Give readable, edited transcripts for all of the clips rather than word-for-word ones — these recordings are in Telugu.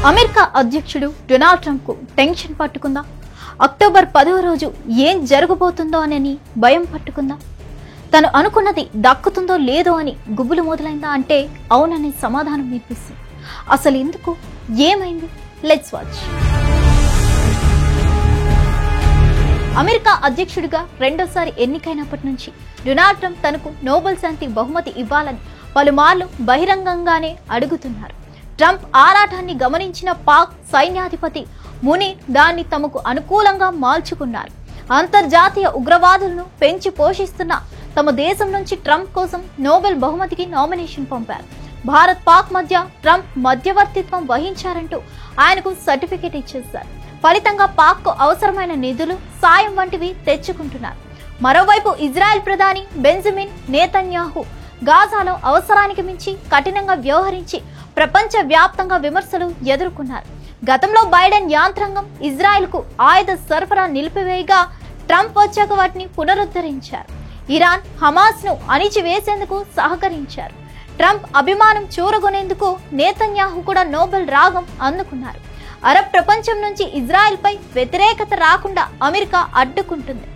అమెరికా అధ్యక్షుడు డొనాల్డ్ ట్రంప్ కు టెన్షన్ పట్టుకుందా? అక్టోబర్ 10వ రోజు ఏం జరగబోతుందో అని భయం పట్టుకుందా? తను అనుకున్నది దక్కుతుందో లేదో అని గుబులు మొదలైందా అంటే అవుననే సమాధానం వినిపిస్తుంది. అసలు ఎందుకు, ఏమైంది? Let's watch. అమెరికా అధ్యక్షుడిగా రెండోసారి ఎన్నికైనప్పటి నుంచి డొనాల్డ్ ట్రంప్ తనకు నోబెల్ శాంతి బహుమతి ఇవ్వాలని పలుమార్లు బహిరంగంగానే అడుగుతున్నారు. ట్రంప్ ఆరాటాన్ని గమనించిన పాక్ సైన్యాధిపతి మునీర్ దాన్ని తమకు అనుకూలంగా మార్చుకున్నారు. అంతర్జాతీయ ఉగ్రవాదులను పెంచి పోషిస్తున్న తమ దేశం నుంచి ట్రంప్ కోసం నోబెల్ బహుమతికి నామినేషన్ పంపారు. భారత్ పాక్ మధ్య ట్రంప్ మధ్యవర్తిత్వం వహించారంటూ ఆయనకు సర్టిఫికెట్ ఇచ్చేశారు. ఫలితంగా పాక్ కు అవసరమైన నిధులు, సాయం వంటివి తెచ్చుకుంటున్నారు. మరోవైపు ఇజ్రాయెల్ ప్రధాని బెంజమిన్ నేతన్యాహు గాజాలో అవసరానికి మించి కఠినంగా వ్యవహరించి ప్రపంచ వ్యాప్తంగా విమర్శలు ఎదుర్కొన్నారు. గతంలో బైడెన్ యాంత్రాంగం ఇజ్రాయెల్ కు ఆయుధ సరఫరా నిలిపివేయగా ట్రంప్ వచ్చాక వాటిని పునరుద్ధరించారు. ఇరాన్, హమాస్ ను అణిచివేసేందుకు సహకరించారు. ట్రంప్ అభిమానం చూరగొనేందుకు నేతన్యాహు కూడా నోబెల్ రాగం అందుకున్నారు. అరబ్ ప్రపంచం నుంచి ఇజ్రాయెల్ పై వ్యతిరేకత రాకుండా అమెరికా అడ్డుకుంటుంది.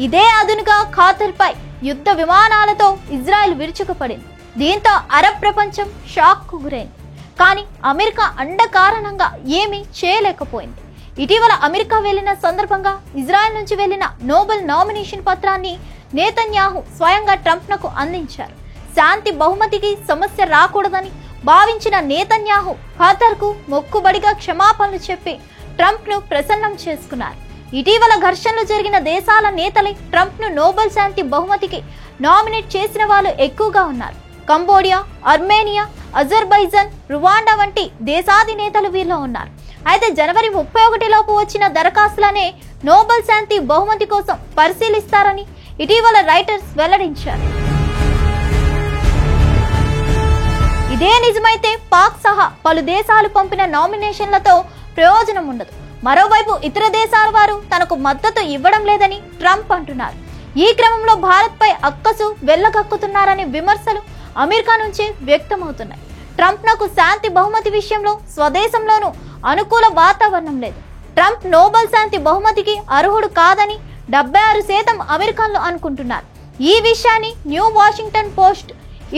ఇదే అదునుగా ఖాతర్ పై యుద్ధ విమానాలతో ఇజ్రాయెల్ విరుచుకుపడింది. దీంతో అరబ్ ప్రపంచం షాక్ కు గురైంది. కానీ అమెరికా అండ కారణంగా ఏమీ చేయలేకపోయింది. ఇటీవల అమెరికా వెళ్లిన సందర్భంగా ఇజ్రాయెల్ నుంచి వెళ్లిన నోబెల్ నామినేషన్ పత్రాన్ని నేతన్యాహు స్వయంగా ట్రంప్ నకు అందించారు. శాంతి బహుమతికి సమస్య రాకూడదని భావించిన నేతన్యాహు ఖాతర్ కు మొక్కుబడిగా క్షమాపణలు చెప్పి ట్రంప్ ను ప్రసన్నం చేసుకున్నారు. ఇటీవల ఘర్షణలు జరిగిన దేశాల నేతలే ట్రంప్ ను నోబెల్ శాంతి బహుమతికి నామినేట్ చేసిన వాళ్ళు ఎక్కువగా ఉన్నారు. కంబోడియా, అర్మేనియా, అజర్బైజాన్, రువాండా వంటి దేశాధినేతలు వీరిలో ఉన్నారు. అయితే జనవరి 31 లోపు వచ్చిన దరఖాస్తులనే నోబెల్ శాంతి బహుమతి కోసం పరిశీలిస్తారని ఇటీవల రైటర్స్ వెల్లడించారు. ఇదే నిజమైతే పాక్ సహా పలు దేశాలు పంపిన నామినేషన్లతో ప్రయోజనం ఉండదు. మరోవైపు ఇతర దేశాల వారు తనకు మద్దతు ఇవ్వడం లేదని ట్రంప్ అంటున్నారు. ఈ క్రమంలో భారత్ పై అక్కసు వెళ్లగక్కుతున్నారనే విమర్శలు అమెరికా నుంచి వ్యక్తమవుతున్నాయి. ట్రంప్ నకు శాంతి బహుమతి విషయంలో స్వదేశంలోనూ అనుకూల వాతావరణం లేదు. ట్రంప్ నోబెల్ శాంతి బహుమతికి అర్హుడు కాదని 76% అమెరికన్లు అనుకుంటున్నారు. ఈ విషయాన్ని న్యూ వాషింగ్టన్ పోస్ట్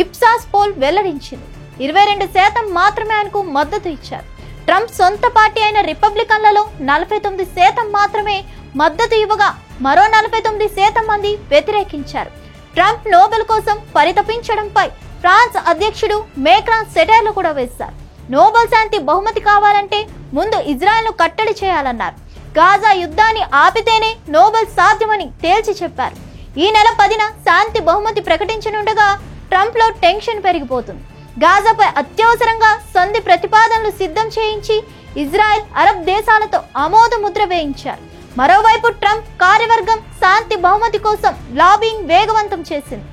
ఇప్సాస్ పోల్ వెల్లడించింది. 22% మాత్రమే ఆయనకు మద్దతు ఇచ్చారు. ట్రంప్ సొంత పార్టీ అయిన రిపబ్లికన్లలో 49% మాత్రమే మద్దతు ఇవ్వగా మరో 49% మంది వ్యతిరేకించారు. ట్రంప్ నోబెల్ కోసం పరితపించడంపై ఫ్రాన్స్ అధ్యక్షుడు మేక్రాన్ సెటైర్లు కూడా వేశారు. నోబెల్ శాంతి బహుమతి కావాలంటే ముందు ఇజ్రాయెల్ ను కట్టడి చేయాలన్నారు. గాజా యుద్ధాన్ని ఆపితేనే నోబెల్ సాధ్యమని తేల్చి చెప్పారు. ఈ నెల 10న శాంతి బహుమతి ప్రకటించనుండగా ట్రంప్ లో టెన్షన్ పెరిగిపోతుంది. గాజాపై అత్యవసరంగా సంధి ప్రతిపాదనలు సిద్ధం చేయించి ఇజ్రాయెల్, అరబ్ దేశాలతో ఆమోద ముద్ర వేయించారు. మరోవైపు ట్రంప్ కార్యవర్గం శాంతి బహుమతి కోసం లాబింగ్ వేగవంతం చేసింది.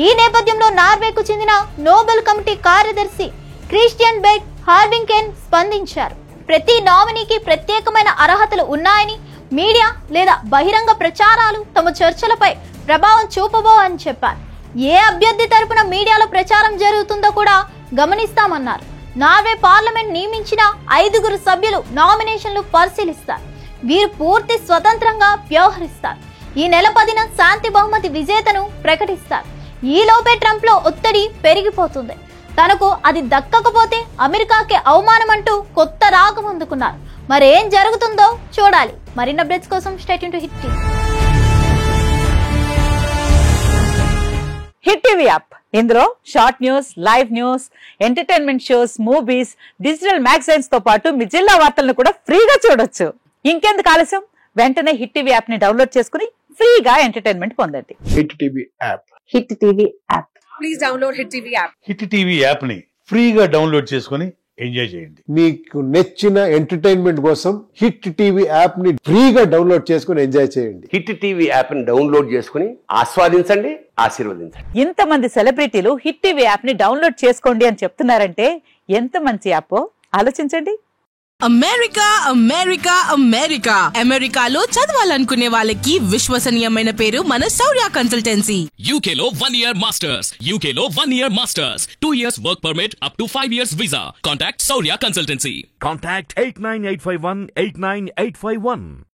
ఈ నేపథ్యంలో నార్వేకు చెందిన నోబెల్ కమిటీ కార్యదర్శి క్రిస్టియన్ బెగ్ హార్వింకెన్ స్పందించారు. ప్రతి నామినీకి ప్రత్యేకమైన అర్హతలు ఉన్నాయని, మీడియా లేదా బహిరంగ ప్రచారాలు తమ చర్చలపై ప్రభావం చూపబో అని చెప్పారు. ఏ అభ్యర్థి తరపున మీడియాలో ప్రచారం జరుగుతుందో కూడా గమనిస్తామన్నారు. నార్వే పార్లమెంట్ నియమించిన 5 సభ్యులు నామినేషన్లు పరిశీలిస్తారు. వీరు పూర్తి స్వతంత్రంగా వ్యవహరిస్తారు. ఈ నెల 10న శాంతి బహుమతి విజేతను ప్రకటిస్తారు. ఈ లోపే ట్రంప్ లో ఒత్తిడి పెరిగిపోతుంది. తనకు అది దక్కకపోతే అమెరికాకే అవమానం అంటూ కొత్త రాగం అందుకున్నారు. మరేం జరుగుతుందో చూడాలి. మరిన్ని అప్డేట్స్ కోసం stay tune to hit TV. Hit TV app, ఇందులో short news, live news, entertainment shows, movies, digital magazines తో పాటు మీ జిల్లా వార్తలను కూడా ఫ్రీగా చూడొచ్చు. ఇంకెందుకు ఆలస్యం, వెంటనే హిట్ టీవీ యాప్ ని డౌన్లోడ్ చేసుకుని ఫ్రీగా ఎంటర్టైన్మెంట్ పొందండి. Hit TV app. Hit TV app. Please download hit TV app. Hit TV app ని ఫ్రీగా డౌన్లోడ్ చేసుకుని ఎంజాయ్ చేయండి. మీకు నచ్చిన ఎంటర్టైన్మెంట్ కోసం హిట్ టీవీ యాప్ ని ఫ్రీగా డౌన్లోడ్ చేసుకుని ఎంజాయ్ చేయండి. హిట్ టీవీ యాప్ ని డౌన్లోడ్ చేసుకుని ఆస్వాదించండి, ఆశీర్వదించండి. ఇంతమంది సెలబ్రిటీలు హిట్ టీవీ యాప్ ని డౌన్లోడ్ చేసుకోండి అని చెప్తున్నారంటే ఎంత మంచి యాప్ ఆలోచించండి. అమెరికా అమెరికా అమెరికా అమెరికాలో చదవాలనుకునే వాళ్ళకి విశ్వసనీయమైన పేరు మన శౌర్య కన్సల్టెన్సీ. UK లో 1 year masters. UK లో 1 year masters. 2 years work permit up to 5 years visa. Contact Saurya Consultancy. Contact 89851 89851.